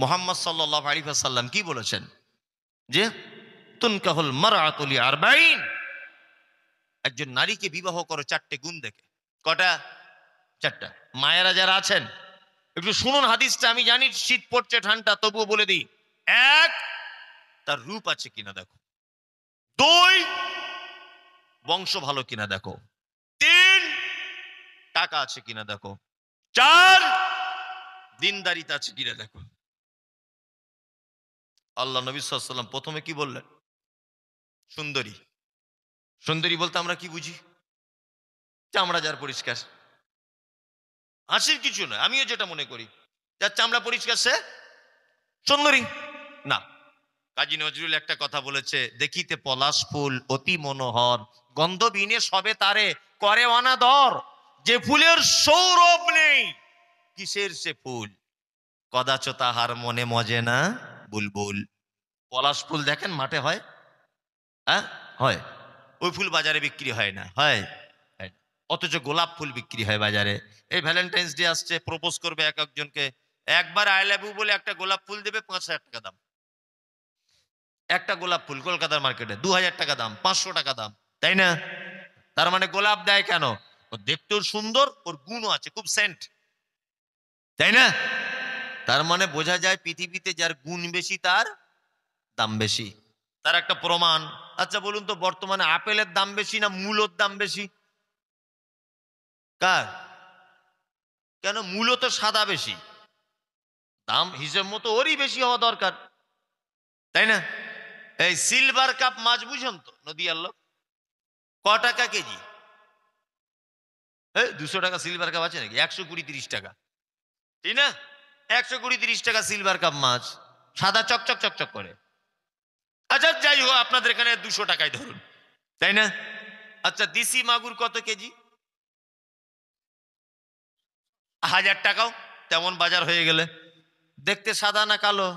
মুহাম্মদ সাল্লাল্লাহু আলাইহি ওয়াসাল্লাম কি বলেছেন যে তুনকাহুল মারআতু লিআরবাঈন, একজন নারীকে বিবাহ করো 4টে গুণ দেখে। কটা? 4টা। মায়েরা যারা আছেন একটু শুনুন হাদিসটা। আমি জানি শীত পড়ছে ঠান্ডা, তবুও বলে দিই। 1, তার রূপ আছে কিনা দেখো। 2, বংশ ভালো কিনা দেখো। 3, টাকা আছে কিনা দেখো। 4, দিনদারিতা আছে কিনা দেখো। আল্লাহ নবী সাল্লাল্লাহু আলাইহি ওয়াসাল্লাম প্রথমে কি বললেন? সুন্দরী। সুন্দরী বলতে আমরা কি বুঝি? চামড়া যার পরিষ্কার। হাসির কিছু নয়, আমিও যেটা মনে করি, যার চামড়া পরিষ্কার সে সুন্দরী না। কাজী নজরুল একটা কথা বলেছে, দেখিতে পলাশ ফুল অতি মনোহর, গন্ধ বিনে সবে তারে করে অনাদর, যে ফুলের সৌরভ নেই কিসের সে ফুল, কদাচ তাহার মনে মজে না বুলবুল। পলাশ ফুল দেখেন মাঠে হয়, হ্যাঁ হয়, ওই ফুল বাজারে বিক্রি হয় না, হয় হয় না। অথচ গোলাপ ফুল বিক্রি হয় বাজারে। এই ভ্যালেন্টাইন্স ডে আসছে, প্রপোজ করবে এক একজনকে, একবার আই লাভ ইউ বলে একটা গোলাপ ফুল দেবে, 5,000 টাকা দাম। একটা গোলাপ ফুল কলকাতার মার্কেটে 2,000 টাকা দাম, 500 টাকা দাম, তাই না? তার মানে গোলাপ দেয় কেন? ও দেখতেও সুন্দর, ওর গুণও আছে, খুব সেন্ট, তাই না? তার মানে বোঝা যায় পৃথিবীতে যার গুণ বেশি তার দাম বেশি। তার একটা প্রমাণ। আচ্ছা বলুন তো, বর্তমানে আপেলের দাম বেশি না মূলোর দাম বেশি? কার? কেন? মূলো তো সাদা বেশি, দাম হিসেব মতো ওরই বেশি হওয়া দরকার, তাই না? এই সিলভার কাপ মাছ বুঝুন তো, নদী আল্লাহ ক টাকা কেজি? 200 টাকা সিলভার কাপ আছে নাকি? 120-30 টাকা, ঠিক না? 120-30 টাকা সিলভার কাপ মাছ, সাদা চকচক চকচক করে। আচ্ছা যাই হোক, আপনাদের এখানে 200 টাকায় ধরুন, তাই না? আচ্ছা দেশি মাগুর কত কেজি? 1,000 টাকাও তেমন বাজার হয়ে গেলে। দেখতে সাদা না কালো?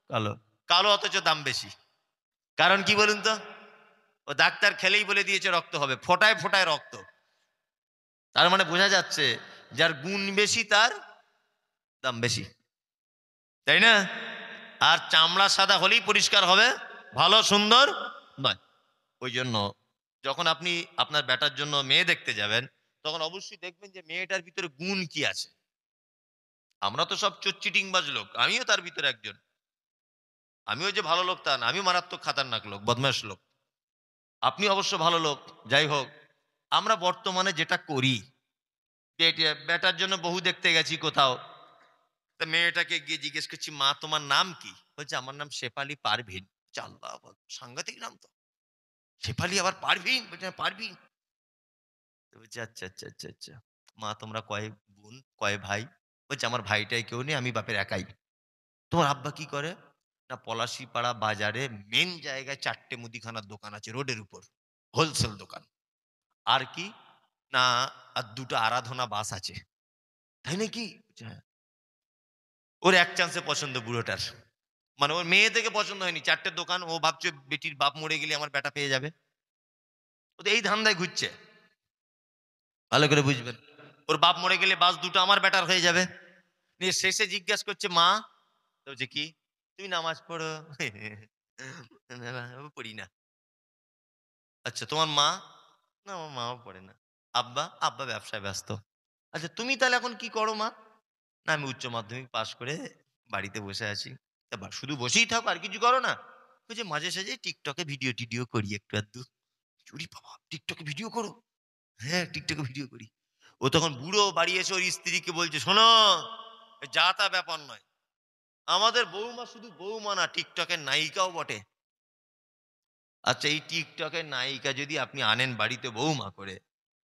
কালো। কালো অথচ দাম বেশি। কারণ কি বলুন তো? ও ডাক্তার খেলেই বলে দিয়েছে রক্ত হবে, ফোটায় ফোটায় রক্ত। তার মানে বোঝা যাচ্ছে যার গুণ বেশি তার দাম বেশি, তাই না? আর চামড়া সাদা হলেই পরিষ্কার হবে, ভালো সুন্দর নয়। ওই জন্য যখন আপনি আপনার বেটার জন্য মেয়ে দেখতে যাবেন, তখন অবশ্যই দেখবেন যে মেয়েটার ভিতরে গুণ কি আছে। আমরা তো সব চিটিংবাজ লোক, আমিও তার ভিতরে একজন। আমিও যে ভালো লোক তা না, আমিও মারাত্মক খাতারনাক লোক, বদমাশ লোক। আপনি অবশ্য ভালো লোক। যাই হোক, আমরা বর্তমানে যেটা করি, যে বেটার জন্য বহু দেখতে গেছি কোথাও, তা মেয়েটাকে গিয়ে জিজ্ঞেস করছি, মা তোমার নাম কি? বলছে আমার নাম শেফালি পারভিন। আল্লাহ, সাংঘাতিক নাম তো, শেফালি আবার পারভিন। বলছে হ্যাঁ, পারভিন। তো বলছে আচ্ছা আচ্ছা আচ্ছা আচ্ছা। মা তোমরা কয় বোন, কয় ভাই? বলছে আমার ভাইটাই কেউ নেই, আমি বাপের একাই। তোমার আব্বা কি করে? না পলাশীপাড়া বাজারে মেন জায়গায় 4টে মুদিখানার দোকান আছে রোডের উপর, হোলসেল দোকান। আর কি না, আর 2টো আরাধনা বাস আছে। তাই নাকি? বলছে, হ্যাঁ। ওর এক চান্সে পছন্দ বুড়োটার, মানে ওর মেয়ে থেকে পছন্দ হয়নি, 4টে দোকান। ও ভাবছে বেটির বাপ মরে গেলে আমার বেটা পেয়ে যাবে। ও তো এই ধান্দায় ঘুরছে, ভালো করে বুঝবেন। ওর বাপ মরে গেলে বাস 2টো আমার বেটার হয়ে যাবে। নিয়ে শেষে জিজ্ঞাসা করছে মা, তো বলছে কি? তুমি নামাজ পড়ো? পড়ি না। আচ্ছা তোমার মা? না আমার মাও পড়ে না। আব্বা? আব্বা ব্যবসায় ব্যস্ত। আচ্ছা তুমি তাহলে এখন কি করো মা? না আমি উচ্চ মাধ্যমিক পাশ করে বাড়িতে বসে আছি। তা শুধু বসেই থাকো, আর কিছু করো না? বলছে মাঝে সাঝে টিকটকে ভিডিও টিডিও করি একটু আধটু। ওরে বাবা, টিকটকে ভিডিও করো? হ্যাঁ টিকটকে ভিডিও করি। ও তখন বুড়ো বাড়ি এসে ওর স্ত্রীকে বলছে, শোনো, এ যা তা ব্যাপার নয়, আমাদের বৌমা শুধু বৌমা না, টিকটকের নায়িকাও বটে। আচ্ছা এই টিকটকের নায়িকা যদি আপনি আনেন বাড়িতে বৌমা করে,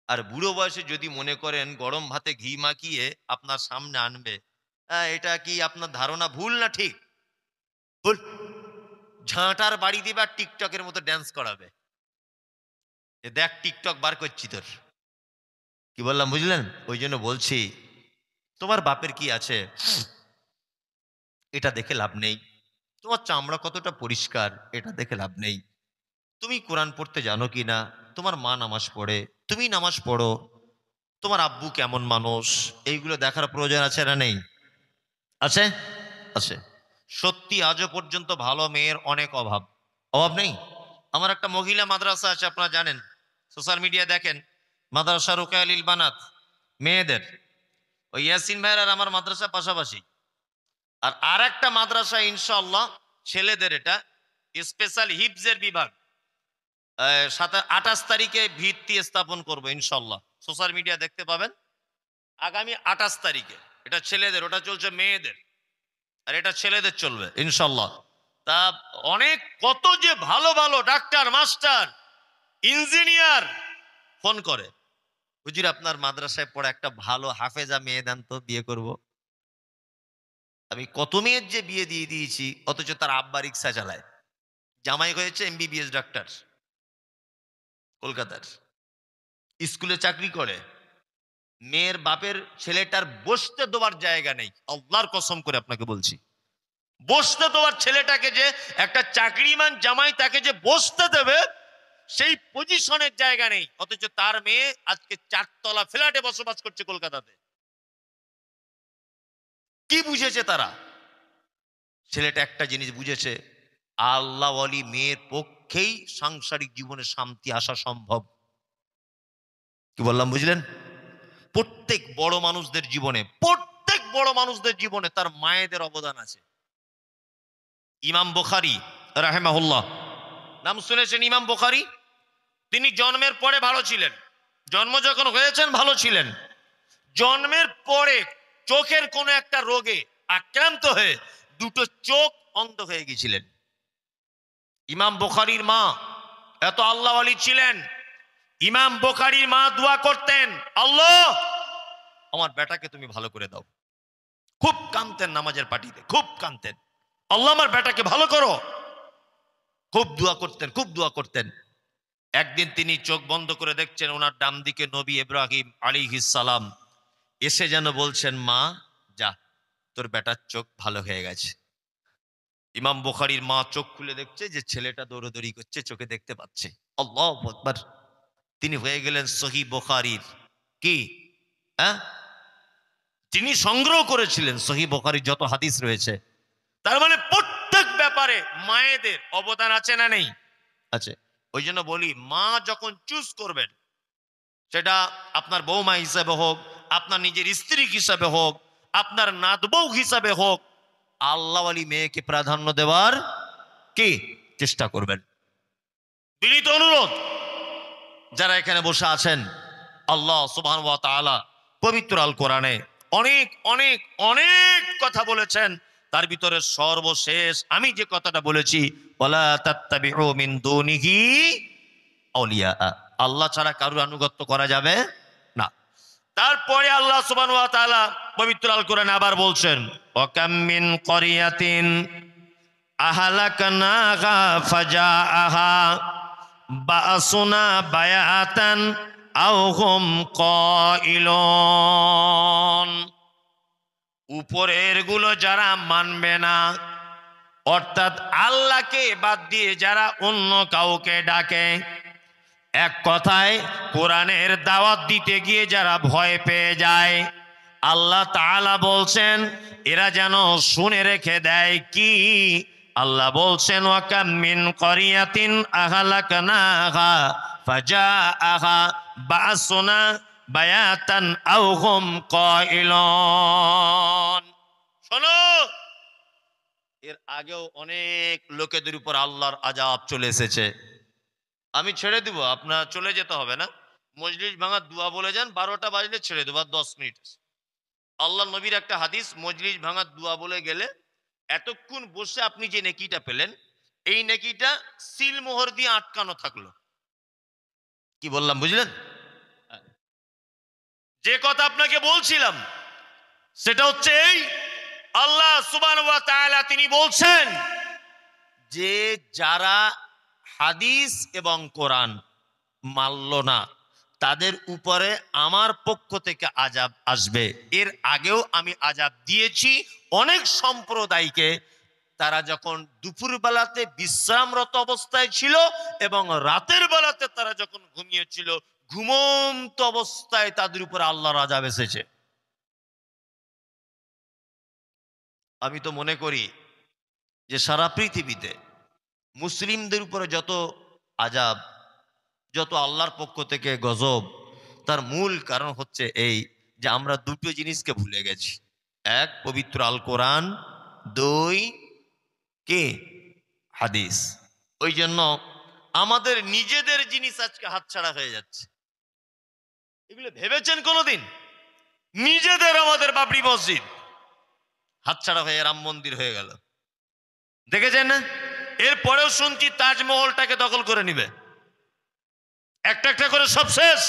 আর বুড়ো বয়সে যদি মনে করেন গরম ভাতে ঘি মাখিয়ে আপনার সামনে আনবে, এটা কি আপনার ধারণা ভুল না ঠিক? ভুল। ঝাঁটার বাড়ি দিবে আর টিকটকের মতো ড্যান্স করাবে, এ দেখ টিকটক বার করছি তোর। কি বললাম বুঝলেন? ওই জন্য বলছি, তোমার বাপের কি আছে এটা দেখে লাভ নেই, তোমার চামড়া কতটা পরিষ্কার এটা দেখে লাভ নেই, তুমি কোরআন পড়তে জানো কি না, তোমার মা নামাজ পড়ে, তুমি নামাজ পড়ো, তোমার আব্বু কেমন মানুষ, এইগুলো দেখার প্রয়োজন আছে না নেই? আছে? আছে। সত্যি আজও পর্যন্ত ভালো মেয়ের অনেক অভাব। অভাব নেই। আমার একটা মহিলা মাদ্রাসা আছে, আপনারা জানেন, সোশ্যাল মিডিয়া দেখেন, মাদ্রাসা রুকায়ালিল বানাত, মেয়েদের। ওই ইয়াসিন ভাইয়ের আর আমার মাদ্রাসা পাশাপাশি। আর একটা মাদ্রাসা ইনশাআল্লাহ ছেলেদের, এটা স্পেশাল হিফজের বিভাগ, 28 তারিখে ভিত্তি স্থাপন করবো ইনশাআল্লাহ। সোশ্যাল মিডিয়া দেখতে পাবেন, আগামী 28 তারিখে। এটা ছেলেদের, ওটা চলছে মেয়েদের, আর এটা ছেলেদের চলবে ইনশাআল্লাহ। তা অনেক কত যে ভালো ভালো ডাক্তার, মাস্টার, ইঞ্জিনিয়ার ফোন করে, হুজুর আপনার মাদ্রাসায় পড়ে একটা ভালো হাফেজা মেয়ে দেন তো, বিয়ে করব। আমি কত মেয়ের যে বিয়ে দিয়ে দিয়েছি, অথচ তার আব্বা রিক্সা চালায়, জামাই হয়েছে এমবিবিএস ডাক্তার, কলকাতার, স্কুলে চাকরি করে। মেয়ের বাপের ছেলেটার বসতে দেওয়ার জায়গা নেই, আল্লাহর কসম করে আপনাকে বলছি। বসতে দেওয়ার ছেলেটাকে, যে একটা চাকরিমান জামাই তাকে যে বসতে দেবে, সেই পজিশনের জায়গা নেই, অথচ তার মেয়ে আজকে 4 তলা ফ্ল্যাটে বসবাস করছে কলকাতাতে। কি বুঝেছে তারা? ছেলেটা একটা জিনিস বুঝেছে, আল্লাহ ওয়ালি মেয়ের পক্ষেই সাংসারিক জীবনে শান্তি আসা সম্ভব। কি বললাম বুঝলেন? প্রত্যেক বড় মানুষদের জীবনে তার মায়েদের অবদান আছে। ইমাম বুখারী রাহিমাহুল্লাহ, নাম শুনেছেন? ইমাম বুখারী, তিনি জন্মের পরে ভালো ছিলেন, জন্ম যখন হয়েছেন ভালো ছিলেন, জন্মের পরে চোখের কোনো একটা রোগে আক্রান্ত হয়ে দুটো চোখ অন্ধ হয়ে গিয়েছিলেন। ইমাম বুখারীর মা এত আল্লাহ ওয়ালি ছিলেন, ইমাম বুখারীর মা দোয়া করতেন, আল্লাহ আমার বেটাকে তুমি ভালো করে দাও। খুব কাঁদতেন নামাজের পাটিতে, খুব কাঁদতেন, আল্লাহ আমার বেটাকে ভালো করো। খুব দোয়া করতেন, খুব দোয়া করতেন। একদিন তিনি চোখ বন্ধ করে দেখছেন, ওনার ডান দিকে নবী ইব্রাহিম আলাইহিস সালাম এসে যেন বলছেন, মা যা, তোর বেটার চোখ ভালো হয়ে গেছে। ইমাম বুখারীর মা চোখ খুলে দেখছে যে ছেলেটা দৌড়দৌড়ি করছে, চোখে দেখতে পাচ্ছে। আল্লাহু আকবার। তিনি হয়ে গেলেন সহিহ বুখারীর কি, হ্যাঁ, তিনি সংগ্রহ করেছিলেন সহিহ বুখারীর যত হাদিস রয়েছে। তার মানে প্রত্যেক ব্যাপারে মায়েদের অবদান আছে না নেই? আছে। ওই জন্য বলি, মা যখন চুজ করবেন, সেটা আপনার বৌমা হিসাবে হোক, আপনার নিজের স্ত্রী হিসাবে হোক, আপনার নাতবউ হিসাবে হোক, আল্লাহ ওয়ালি মেয়েকে প্রাধান্য দেওয়ার কি চেষ্টা করবেন। বিনীত অনুরোধ, যারা এখানে বসে আছেন, আল্লাহ সুবহানাহু ওয়া তাআলা পবিত্র আল কোরআনে অনেক অনেক অনেক কথা বলেছেন। তার ভিতরে সর্বশেষ আমি যে কথাটা বলেছি, ওয়ালা তাত্তাবিউ মিন দুনিহি আউলিয়া, আল্লাহ ছাড়া কারোর আনুগত্য করা যাবে না। তারপরে আল্লাহ সুবহানাহু ওয়া তাআলা পবিত্র আল কোরআনে আবার বলছেন, ওয়াকাম মিন ক্বরিয়াতিন আহলাকনাহা ফাজাআহা বাসুনা বায়াতান আও হুম কাইলুন। উপরের গুলো যারা মানবে না, অর্থাৎ আল্লাহকে বাদ দিয়ে যারা অন্য কাউকে ডাকে, এক কথায় কোরআনের দাওয়াত দিতে গিয়ে যারা ভয় পেয়ে যায়, আল্লাহ তাআলা বলছেন এরা যেন শুনে রেখে দেয় কি। আল্লাহ বলছেন, ওয়াকাম মিন ক্বরিয়াতিন আহলাকনাহা ফাজাআহা বাসুনা বায়াতান আও হুম কাইলুন। শোনো, এর আগেও অনেক লোকেদের উপর আল্লাহর আযাব চলে এসেছে। আমি ছেড়ে দিব, আপনার চলে যেতে হবে না, মজলিস ভাঙার দোয়া বলে যান, 12টা বাজলে ছেড়ে দেবো, আর 10 মিনিট। আল্লাহ নবীর একটা হাদিস, মজলিস ভাঙার দোয়া বলে গেলে এতক্ষণ বসে আপনি যে নেকিটা পেলেন, এই নেকিটা সিলমোহর দিয়ে আটকানো থাকলো। কি বললাম বুঝলেন? যে কথা আপনাকে বলছিলাম সেটা হচ্ছে এই, আল্লাহ সুবহানাহু ওয়া তাআলা তিনি বলছেন যে যারা হাদিস এবং কোরআন মানল না, তাদের উপরে আমার পক্ষ থেকে আযাব আসবে। এর আগেও আমি আযাব দিয়েছি অনেক সম্প্রদায়কে, তারা যখন দুপুর বেলাতে বিশ্রামরত অবস্থায় ছিল এবং রাতের বেলাতে তারা যখন ঘুমিয়েছিল, ঘুমন্ত অবস্থায় তাদের উপরে আল্লাহর আযাব এসেছে। আমি তো মনে করি যে সারা পৃথিবীতে মুসলিমদের উপরে যত আজাব, যত আল্লাহর পক্ষ থেকে গজব, তার মূল কারণ হচ্ছে এই যে আমরা দুটো জিনিসকে ভুলে গেছি। এক, পবিত্র আল কোরআন। দুই, কে? হাদিস। ওই জন্য আমাদের নিজেদের জিনিস আজকে হাতছাড়া হয়ে যাচ্ছে। এগুলো ভেবেছেন কোনোদিন? নিজেদের, আমাদের বাবরি মসজিদ হাতছাড়া হয়ে রাম মন্দির হয়ে গেল, দেখেছেন না? এরপরেও শুনছি তাজমহলটাকে দখল করে নিবে, একটা একটা করে সব শেষ।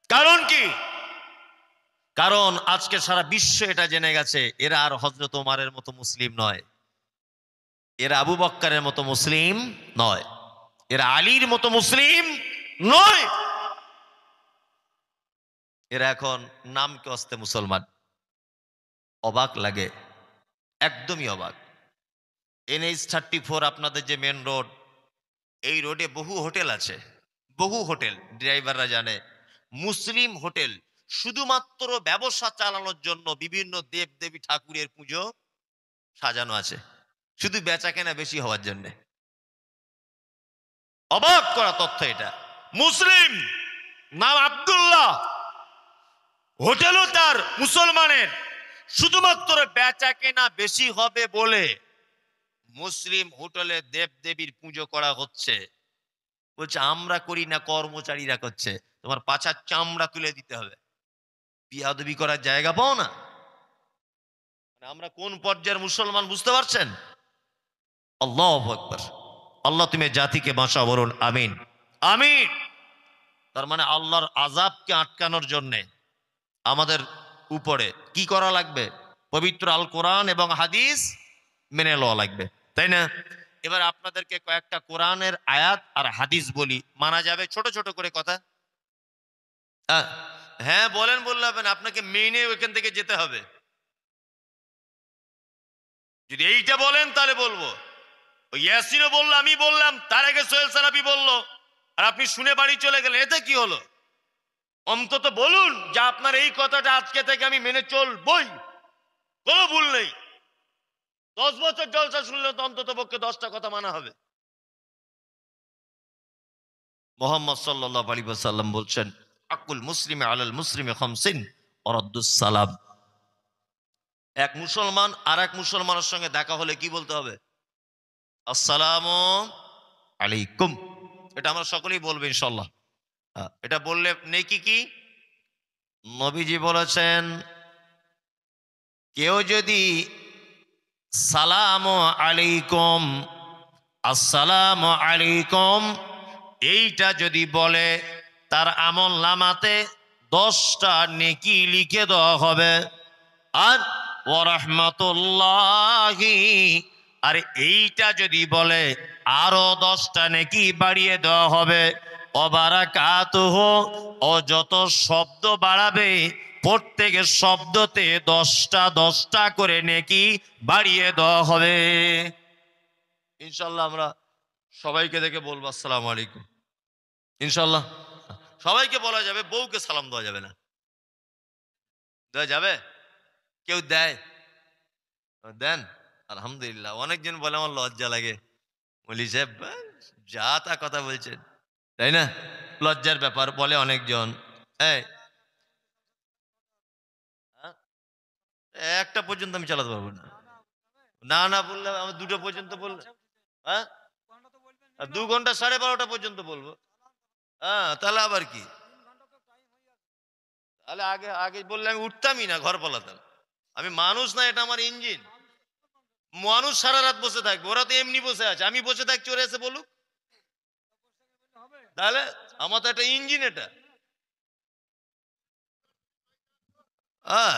কারণ কি? কারণ আজকে সারা বিশ্ব এটা জেনে গেছে এরা আর হযরত ওমরের মতো মুসলিম নয়, এরা আবু বক্করের মতো মুসলিম নয়, এরা আলীর মতো মুসলিম নয়, এরা এখন নামকে অস্তে মুসলমান। অবাক লাগে, একদমই অবাক। NH-34 আপনাদের যে মেন রোড, এই রোডে বহু হোটেল আছে, বহু হোটেল, ড্রাইভাররা জানে, মুসলিম হোটেল, শুধুমাত্র ব্যবসা চালানোর জন্য বিভিন্ন দেব দেবী ঠাকুরের পুজো সাজানো আছে, শুধু বেচা কেনা বেশি হওয়ার জন্য। অবাক করা তথ্য এটা। মুসলিম, নাম আব্দুল্লাহ, হোটেলও তার মুসলমানের, শুধুমাত্র বেচা কেনা বেশি হবে বলে মুসলিম হোটেলে দেব দেবীর পুজো করা হচ্ছে। বলছে আমরা করি না, কর্মচারীরা করছে, তোমার পাছার চামড়া তুলে দিতে হবে। বিয়াদবি করার জায়গা পাও না? মানে আমরা কোন পর্যায়ের মুসলমান বুঝতে পারছেন? আল্লাহু আকবার। আল্লাহ তুমি জাতিকে বাঁচাও, বলুন আমিন আমিন। তার মানে আল্লাহর আযাবকে আটকানোর জন্যে আমাদের উপরে কি করা লাগবে? পবিত্র আল কোরআন এবং হাদিস মেনে লওয়া লাগবে, তাই না? এবার আপনাদেরকে কয়েকটা কোরআনের আয়াত আর হাদিস বলি, মানা যাবে? ছোট ছোট করে কথা। হ্যাঁ বলেন, বললে হবে না, আপনাকে মেনে ওইখান থেকে যেতে হবে। যদি এইটা বলেন তাহলে বলবো। ওই ইয়াসিনও বললো, আমি বললাম, তার আগে সোহেল সারাবি বললো, আর আপনি শুনে বাড়ি চলে গেলেন, এতে কি হলো? অন্তত বলুন যে আপনার এই কথাটা আজকে থেকে আমি মেনে চলবই, কোনো ভুল নেই। 10 বছর জলসা শুনলে তো অন্তত পক্ষে 10টা কথা মানা হবে। মুহাম্মদ সাল্লাল্লাহু আলাইহি ওয়াসাল্লাম বলছেন, আকুল মুসলিমে আলাল মুসলিমে খামসিন ওয়া রাদ্দুস সালাম। এক মুসলমান আর এক মুসলমানের সঙ্গে দেখা হলে কি বলতে হবে? আসসালামু আলাইকুম। এটা আমরা সকলেই বলবো ইনশাআল্লাহ। এটা বললে নেকি কি? নবীজি বলেছেন, কেউ যদি সালামু আলাইকুম, আসসালামু আলাইকুম এইটা যদি বলে, তার আমল নামাতে 10টা নেকি লিখে দেওয়া হবে। আর ওয়া রাহমাতুল্লাহি, আর এইটা যদি বলে আরো 10টা নেকি বাড়িয়ে দেওয়া হবে। ওয়া বারাকাতুহু, ও যত শব্দ বাড়াবে প্রত্যেক শব্দতে 10টা করে নেকি বাড়িয়ে দেওয়া হবে। ইনশাল্লাহ আমরা সবাইকে দেখে বলবো আসসালামু আলাইকুম, ইনশাল্লাহ সবাইকে বলা যাবে, বউকে সালাম দেওয়া যাবে না। দেওয়া যাবে? কেউ দেয়? দেন? আলহামদুলিল্লাহ। অনেকজন বলে আমার লজ্জা লাগে, বলি সাহেব যা তা কথা বলছেন, তাই না? লজ্জার ব্যাপার বলে অনেকজন। এই একটা পর্যন্ত আমি চালাতে পারবো না। না না বললে আমার 2টো পর্যন্ত বললে, হ্যাঁ 2 ঘন্টা 12:30 পর্যন্ত বলবো। হ্যাঁ তাহলে আবার কি? তাহলে আগে আগে বললে আমি উঠতামই না, ঘর পালাতাম। আমি মানুষ না, এটা আমার ইঞ্জিন। মানুষ সারা রাত বসে থাকবে, ওরা তো এমনি বসে আছে, আমি বসে থাকছি, ওরা এসে বলুক। তাহলে আমার তো একটা ইঞ্জিন এটা। হ্যাঁ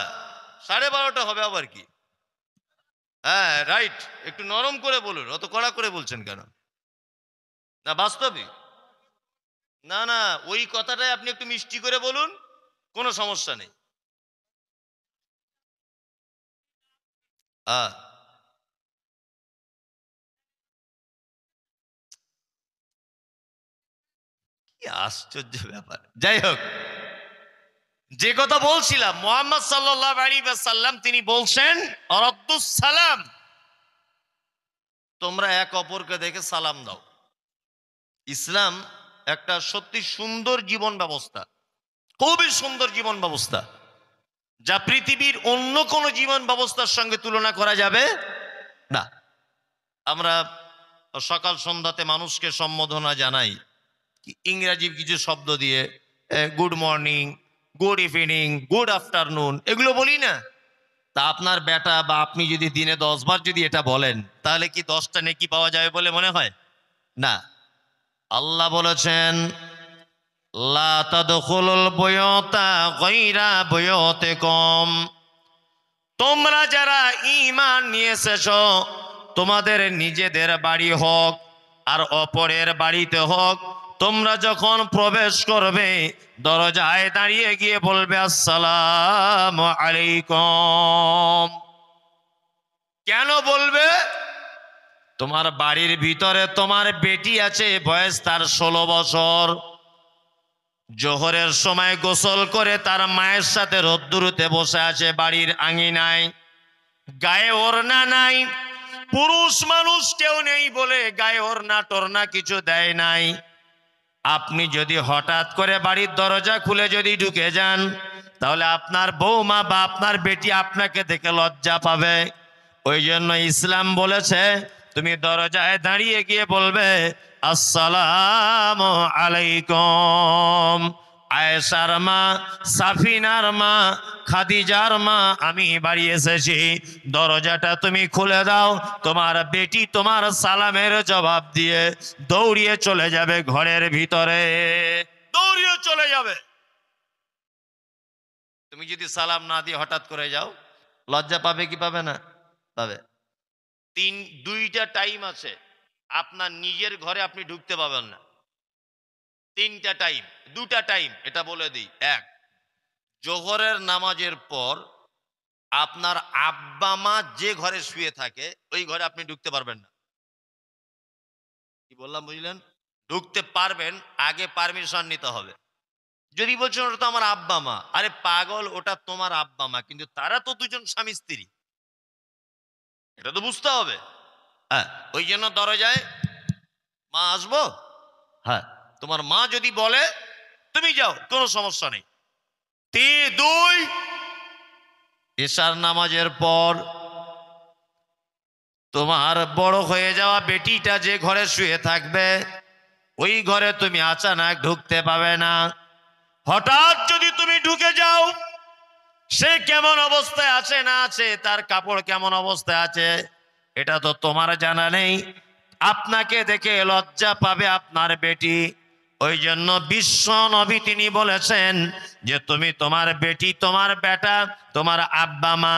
12:30 হবে আবার কি? হ্যাঁ রাইট, একটু নরম করে বলুন, অত কড়া করে বলছেন কেন? না বাস্তবিক, না না ওই কথাটাই আপনি একটু মিষ্টি করে বলুন, কোনো সমস্যা নেই। হ্যাঁ কি আশ্চর্য ব্যাপার। যাই হোক, যে কথা বলছিলাম, মুহাম্মদ সাল্লাল্লাহু আলাইহি ওয়াসাল্লাম তিনি বলছেন রাদ্দুস সালাম, তোমরা এক অপরকে দেখে সালাম দাও। ইসলাম একটা সত্যি সুন্দর জীবন ব্যবস্থা, খুবই সুন্দর জীবন ব্যবস্থা, যা পৃথিবীর অন্য কোনো জীবন ব্যবস্থার সঙ্গে তুলনা করা যাবে না। আমরা সকাল সন্ধ্যাতে মানুষকে সম্বোধনা জানাই ইংরাজি কিছু শব্দ দিয়ে, good morning, good evening, good afternoon, এগুলো বলি না? তা আপনার বেটা বা আপনি যদি দিনে 10 বার যদি এটা বলেন, তাহলে কি 10টা নেকি পাওয়া যাবে বলে মনে হয়? না। আল্লাহ বলেছেন, লা তাদখুলুল বুয়ুতা গায়রা বুয়ুতিকুম, তোমরা যারা ঈমান নিয়ে এসেছো, তোমাদের নিজেদের বাড়ি হোক আর অপরের বাড়িতে হোক, তোমরা যখন প্রবেশ করবে দরজায় দাঁড়িয়ে গিয়ে বলবে আসসালামু আলাইকুম। কেন বলবে? তোমার বাড়ির ভিতরে তোমার বেটি আছে, বয়স তার 16 বছর, জোহরের সময় গোসল করে তার মায়ের সাথে রোদ্দুরুতে বসে আছে বাড়ির আঙিনায়, গায়ে ওড়না নাই, পুরুষ মানুষ কেউ নেই বলে গায়ে ওড়না টরনা কিছু দেয় নাই। আপনি যদি হঠাৎ করে বাড়ির দরজা খুলে যদি ঢুকে যান, তাহলে আপনার বৌমা বা আপনার বেটি আপনাকে দেখে লজ্জা পাবে। ওই জন্য ইসলাম বলেছে তুমি দরজায় দাঁড়িয়ে গিয়ে বলবে আসসালামু আলাইকুম। আয়েশার মা, সাফিনার মা, খাদিজার মা, আমি বাড়ি এসেছি, দরজাটা তুমি খুলে দাও। তোমার বেটি তোমার সালামের জবাব দিয়ে দৌড়িয়ে চলে যাবে ঘরের ভিতরে, দৌড়িয়ে চলে যাবে। তুমি যদি সালাম না দিয়ে হঠাৎ করে যাও, লজ্জা পাবে কি পাবে না? পাবে। দুইটা টাইম আছে, আপনার নিজের ঘরে আপনি ঢুকতে পাবেন না। 3টা টাইম, 2টা টাইম, এটা বলে দিই। এক, জোহরের নামাজের পর আপনার আব্বা মা যে ঘরে শুয়ে থাকে ওই ঘরে আপনি ঢুকতে পারবেন না। কি বললাম বুঝলেন? ঢুকতে পারবেন, আগে পারমিশন নিতে হবে। যদি বলছেন ওটা তো আমার আব্বা মা, আরে পাগল, ওটা তোমার আব্বা মা, কিন্তু তারা তো দুজন স্বামী স্ত্রী, এটা তো বুঝতে হবে। হ্যাঁ, ওই জন্য দরজায় মা আসবো, হ্যাঁ, তোমার মা যদি বলে তুমি যাও, কোনো সমস্যা নেই। 2, এশার নামাজের পর তোমার বড় হয়ে যাওয়া বেটিটা যে ঘরে শুয়ে থাকবে ওই ঘরে তুমি আচানক ঢুকতে পাবে না। হঠাৎ যদি তুমি ঢুকে যাও, সে কেমন অবস্থায় আছে না আছে, তার কাপড় কেমন অবস্থায় আছে, এটা তো তোমার জানা নেই। আপনাকে দেখে লজ্জা পাবে আপনার বেটি। ওই জন্য বিশ্ব নবী তিনি বলেছেন যে তুমি তোমার বেটি, তোমার বেটা, তোমার আব্বা মা,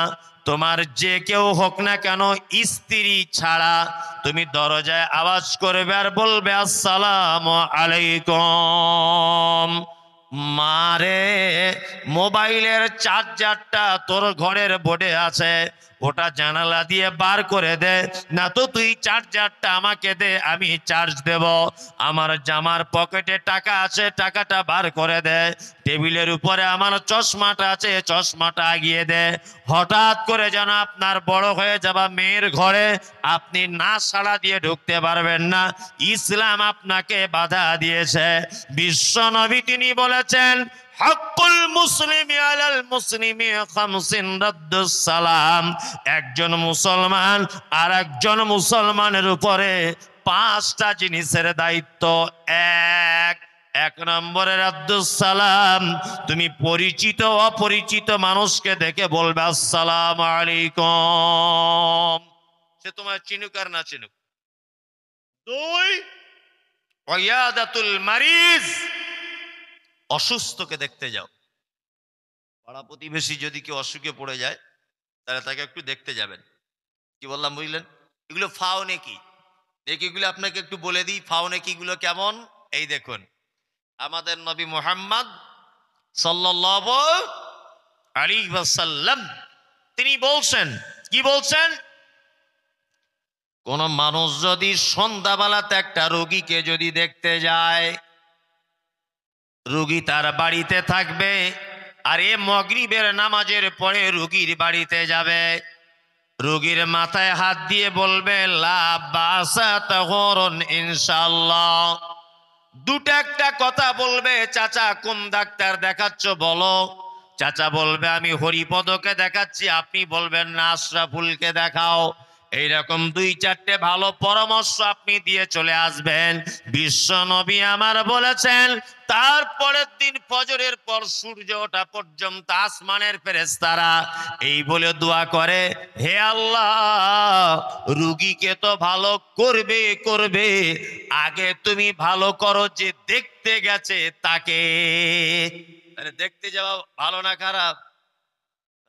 তোমার যে কেউ হোক না কেন, স্ত্রী ছাড়া তুমি দরজায় আওয়াজ করবে আর বলবে আসসালামু আলাইকুম। মারে, মোবাইলের চার্জারটা তোর ঘরের বোর্ডে আছে, ওটা জানালা দিয়ে বার করে দে, না তো তুই চার্জারটা আমাকে দে, আমি চার্জ দেব। আমার জামার পকেটে টাকা আছে, টাকাটা বার করে দে। টেবিলের উপরে আমার চশমাটা আছে, চশমাটা আগিয়ে দে। হঠাৎ করে যেন আপনার বড় হয়ে যাবা মেয়ের ঘরে আপনি না সাড়া দিয়ে ঢুকতে পারবেন না, ইসলাম আপনাকে বাধা দিয়েছে। বিশ্ব নবী তিনি বলেছেন হকুল মুসলিমি আলাল মুসলিমি খামসিন রাদ্দুস সালাম, একজন মুসলমান আর একজন মুসলমানের উপরে 5টা জিনিসের দায়িত্ব। এক নম্বরে রাদ্দুস সালাম, তুমি পরিচিত অপরিচিত মানুষকে দেখে বলবে আসসালামু আলাইকুম, সে তোমার চিনুক আর না চিনুক। 2, ওয়ায়াদাতুল মারিজ, অসুস্থকে দেখতে যাও। পাড়া প্রতিবেশী যদি কেউ অসুখে পড়ে যায় তাহলে তাকে একটু দেখতে যাবেন। কি বললাম বুঝলেন? এগুলো ফাও নেকি, নেকিগুলো আপনাকে একটু বলে দিই। ফাও নেকিগুলো কেমন, এই দেখুন, আমাদের নবী মুহাম্মদ সাল্লাল্লাহু আলাইহি ওয়াসাল্লাম তিনি বলছেন, কি বলছেন? কোন মানুষ যদি সন্ধ্যাবেলাতে একটা রোগীকে যদি দেখতে যায়, রোগী তার বাড়িতে থাকবে আর এ মাগরিবের নামাজের পরে রোগীর বাড়িতে যাবে, রোগীর মাথায় হাত দিয়ে বলবে লা বাসা তাহরুন ইনশাআল্লাহ। দুটো একটা কথা বলবে, চাচা কোন ডাক্তার দেখাচ্ছ বলো। চাচা বলবে আমি হরিপদকে দেখাচ্ছি, আপনি বলবেন না আশরাফুলকে দেখাও। এইরকম দুই চারটে ভালো পরামর্শ আপনি দিয়ে চলে আসবেন। বিশ্ব নবী আমার বলেছেন তারপরের দিন ফজরের পর সূর্য ওঠা পর্যন্ত আসমানের ফেরেশতারা এই বলে দোয়া করে, হে আল্লাহ, রুগীকে তো ভালো করবে করবে, আগে তুমি ভালো করো যে দেখতে গেছে তাকে। তাহলে দেখতে যাওয়া ভালো না খারাপ?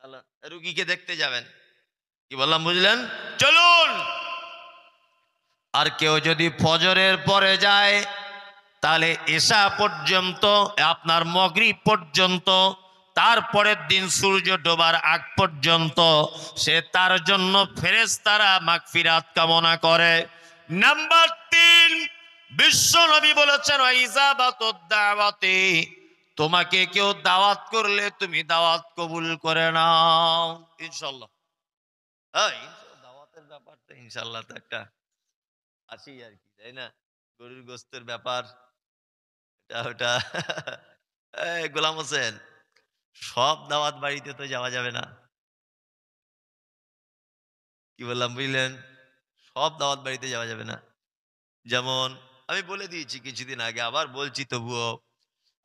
ভালো। রুগীকে দেখতে যাবেন, কি বললাম বুঝলেন? চলুন। আর কেউ যদি ফজরের পরে যায় তাহলে এশা পর্যন্ত, আপনার মাগরিব পর্যন্ত, তারপরের দিন সূর্য ডোবার আগ পর্যন্ত সে তার জন্য ফেরেশতারা মাগফিরাত কামনা করে। নাম্বার 3, বিশ্ব নবী বলেছেন ইজাবাতুদ দাওয়াতি, তোমাকে কেউ দাওয়াত করলে তুমি দাওয়াত কবুল করে নাও ইনশাআল্লাহ। হ্যাঁ, দাওয়াতের ব্যাপারটা ইনশাআল্লাহ তো একটা আছেই আর কি, তাই না? গরুর গোস্তের ব্যাপার এটা ওটা। এই গোলাম হোসেন, সব দাওয়াত বাড়িতে তো যাওয়া যাবে না, কি বললাম বুঝলেন? সব দাওয়াত বাড়িতে যাওয়া যাবে না। যেমন আমি বলে দিয়েছি কিছুদিন আগে, আবার বলছি তবুও,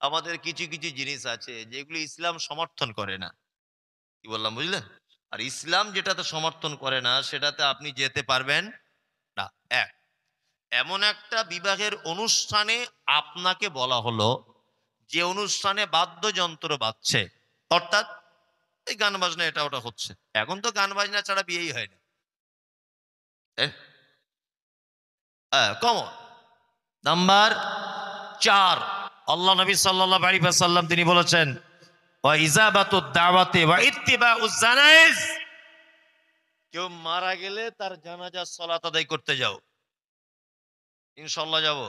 আমাদের কিছু কিছু জিনিস আছে যেগুলো ইসলাম সমর্থন করে না, কি বললাম বুঝলেন? আর ইসলাম যেটাতে সমর্থন করে না সেটাতে আপনি যেতে পারবেন না। এক, এমন একটা বিবাহের অনুষ্ঠানে আপনাকে বলা হলো যে অনুষ্ঠানে বাদ্যযন্ত্র বাজছে, অর্থাৎ এই গান বাজনা এটা ওটা হচ্ছে। এখন তো গান বাজনা ছাড়া বিয়েই হয় না, কমন। নাম্বার 4, আল্লাহ নবী সাল্লাল্লাহু আলাইহি ওয়াসাল্লাম তিনি বলেছেন ওয়া ইজাবাতুদ দাওয়াতি ওয়া ইত্তিবাউজ জানাইজ, কেউ মারা গেলে তার জানাজার সালাত আদায় করতে যাও। ইনশাআল্লাহ যাব।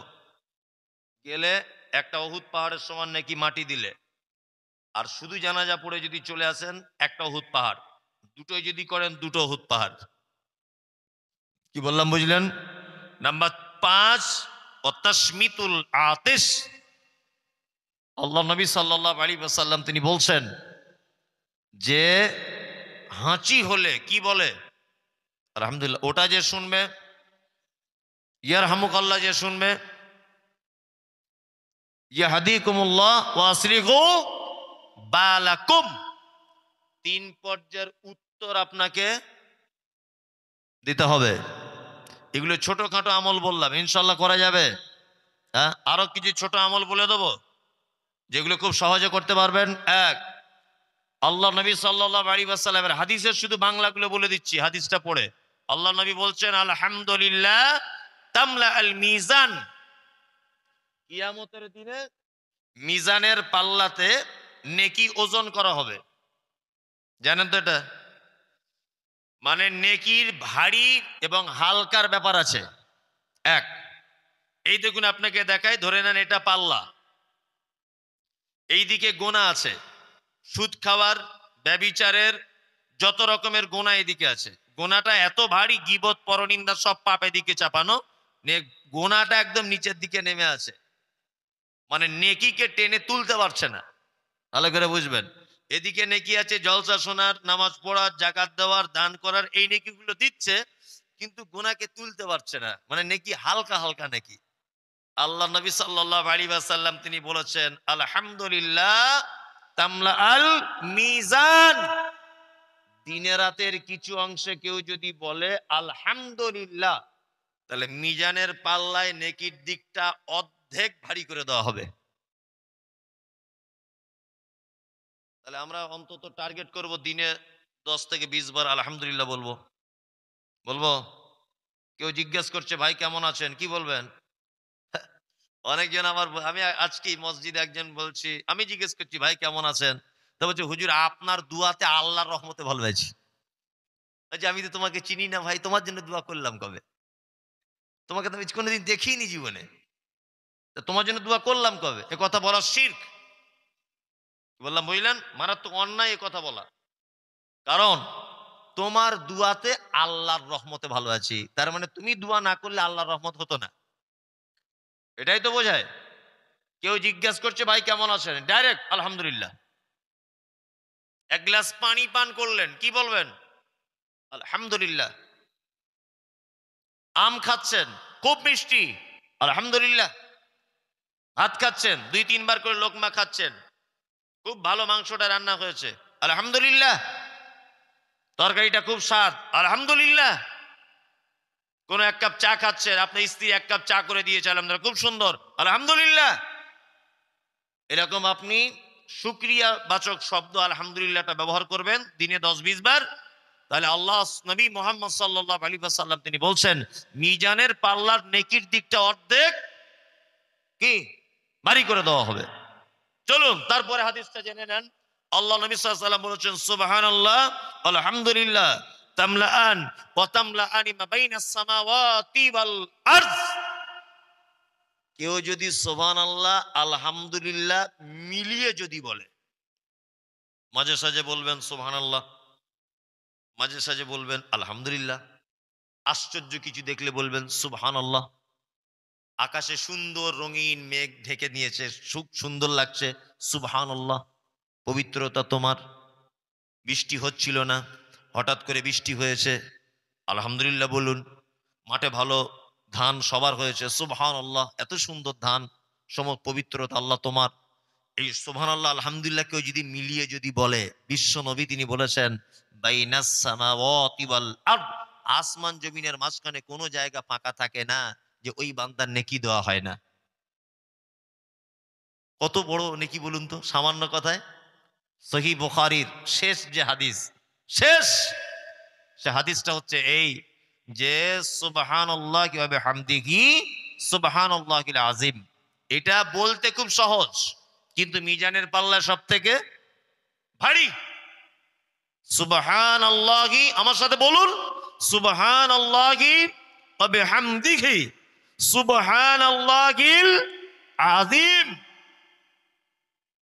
গেলে একটা উহুদ পাহাড়ের সমান নাকি মাটি দিলে, আর শুধু জানাজা পড়ে যদি চলে আসেন একটা উহুদ পাহাড়, দুটোই যদি করেন দুটো উহুদ পাহাড়, কি বললাম বুঝলেন? নাম্বার 5, অতাশমিতুল আতিশ, আল্লাহ নবী সাল্লাল্লাহু আলাইহি ওয়াসাল্লাম তিনি বলছেন যে হাঁচি হলে কি বলে আলহামদুলিল্লাহ, ওটা যে শুনবে, ইয়ারহামুকাল্লাহ যে শুনবে, ইয়াহদিকুমুল্লাহ ওয়া আসলিহু বালাকুম, 3 পর্যায়ের উত্তর আপনাকে দিতে হবে। এগুলো ছোটখাটো আমল বললাম, ইনশাল্লাহ করা যাবে। হ্যাঁ, আরো কিছু ছোট আমল বলে দেবো যেগুলো খুব সহজে করতে পারবেন। এক, আল্লাহ নবী সাল্লাল্লাহু আলাইহি ওয়াসাল্লামের হাদিসের শুধু বাংলাগুলো বলে দিচ্ছি, হাদিসটা পড়ে। আল্লাহ নবী বলছেন আলহামদুলিল্লাহ তামলা আল মিজান, কিয়ামতের দিনে মিজানের পাল্লাতে নেকি ওজন করা হবে। জানেন তো এটা? মানে নেকির ভারী এবং হালকার ব্যাপার আছে। এক, এই দেখুন আপনাকে দেখায়, ধরে নেন এটা পাল্লা, এইদিকে গোনা আছে, সুদ খাওয়ার, ব্যভিচারের, যত রকমের গোনা এদিকে আছে। গোনাটা এত ভারী, গীবত পরনিন্দা সব পাপ এদিকে চাপানো, গোনাটা একদম নিচের দিকে নেমে আছে, মানে নেকিকে টেনে তুলতে পারছে না। ভালো করে বুঝবেন, এদিকে নেকি আছে জলসা শোনার, নামাজ পড়ার, জাকাত দেওয়ার, দান করার, এই নেকিগুলো দিচ্ছে, কিন্তু গুনাহকে তুলতে পারছে না, মানে নেকি হালকা হালকা নেকি। আল্লাহ নবী সাল্লাল্লাহু আলাইহি ওয়াসাল্লাম তিনি বলেছেন আলহামদুলিল্লাহ তামলা আল মিজান, দিনে রাতের কিছু অংশে কেউ যদি বলে আলহামদুলিল্লাহ, তাহলে মিজানের পাল্লায় নেকির দিকটা অর্ধেক ভারী করে দেওয়া হবে। তাহলে আমরা অন্তত টার্গেট করব দিনে 10 থেকে 20 বার আলহামদুলিল্লাহ বলবো। বলবো? কেউ জিজ্ঞেস করছে ভাই কেমন আছেন, কি বলবেন? অনেকজন আমি আজকে মসজিদে একজন বলছি, আমি জিজ্ঞেস করছি ভাই কেমন আছেন, তা বলছে হুজুর আপনার দুয়াতে আল্লাহর রহমতে ভালো আছি। বলছে আমি তো তোমাকে চিনি না ভাই, তোমার জন্য দোয়া করলাম কবে? তোমাকে তো আমি কোনোদিন দেখিনি জীবনে, তা তোমার জন্য দোয়া করলাম কবে? এ কথা বলা শিরক। বললাম বুঝলেন, মারাত্মক অন্যায় এ কথা বলা। কারণ তোমার দুয়াতে আল্লাহর রহমতে ভালো আছি, তার মানে তুমি দুয়া না করলে আল্লাহর রহমত হতো না, এটাই তো বোঝায়। কেউ জিজ্ঞাসা করছে ভাই কেমন আছেন, ডাইরেক্ট আলহামদুলিল্লাহ। এক গ্লাস পানি পান করলেন, কি বলবেন? আলহামদুলিল্লাহ। আম খাচ্ছেন, খুব মিষ্টি, আলহামদুলিল্লাহ। ভাত খাচ্ছেন, 2-3 বার করে লোকমা খাচ্ছেন, খুব ভালো মাংসটা রান্না হয়েছে, আলহামদুলিল্লাহ। তরকারিটা খুব স্বাদ, আলহামদুলিল্লাহ। কোন এক কাপ চা খাচ্ছেন, আপনার স্ত্রী 1 কাপ চা করে দিয়েছে, আলহামদুলিল্লাহ, খুব সুন্দর, আলহামদুলিল্লাহ। এরকম আপনি শুকরিয়া বাচক শব্দ আলহামদুলিল্লাহটা ব্যবহার করবেন দিনে 10-20 বার। তাহলে আল্লাহ নবী মুহাম্মদ সাল্লাল্লাহু আলাইহি ওয়াসাল্লাম তিনি বলছেন মিজানের পাল্লার নেকির দিকটা অর্ধেক কি ভারী করে দেওয়া হবে। চলুন তারপরে হাদিসটা জেনে নেন। আল্লাহ নবী সাল্লাল্লাহু আলাইহি ওয়াসাল্লাম বলেছেন সুবহানাল্লাহ আলহামদুলিল্লাহ তামলাআন ওয়া তামলাআনি মা বাইনাস সামাওয়াতি ওয়াল আরদ। কেউ যদি সুবহানাল্লাহ আলহামদুলিল্লাহ মিলিয়ে যদি বলে, মাঝে সাঝে বলবেন সুবহানাল্লাহ, মাঝে সাঝে বলবেন আলহামদুলিল্লাহ, আশ্চর্য কিছু দেখলে বলবেন সুবহানাল্লাহ, আকাশে সুন্দর রঙিন মেঘ ঢেকে নিয়েছে, খুব সুন্দর লাগছে, সুবহানাল্লাহ। পবিত্রতা তোমার, বৃষ্টি হচ্ছিল না, হঠাৎ করে বৃষ্টি হয়েছে, আলহামদুলিল্লাহ বলুন। মাঠে ভালো ধান সবার হয়েছে, সুবহানাল্লাহ, এত সুন্দর ধান, পবিত্রতা আল্লাহ তোমার। এই সুবহানাল্লাহ আলহামদুলিল্লাহ কেউ যদি মিলিয়ে যদি বলে, বিশ্ব নবী তিনি বলেছেন বাইনাস সামাওয়াতি ওয়াল আরদ, আসমান জমিনের মাঝখানে কোনো জায়গা ফাঁকা থাকে না যে ওই বান্দার নেকি দেওয়া হয় না। কত বড় নেকি বলুন তো, সামান্য কথায়। সহিহ বুখারীর শেষ যে হাদিস, শেষ সে হাদিসটা হচ্ছে এই যে সুবহানাল্লাহ ওয়া বিহামদিহি সুবহানাল্লাহিল আযীম। এটা বলতে খুব সহজ, কিন্তু মিজানের পাল্লা সব থেকে ভারী। সুবহানাল্লাহি, আমার সাথে বলুন, সুবহানাল্লাহি ওয়া বিহামদিহি সুবহানাল্লাহিল আযীম।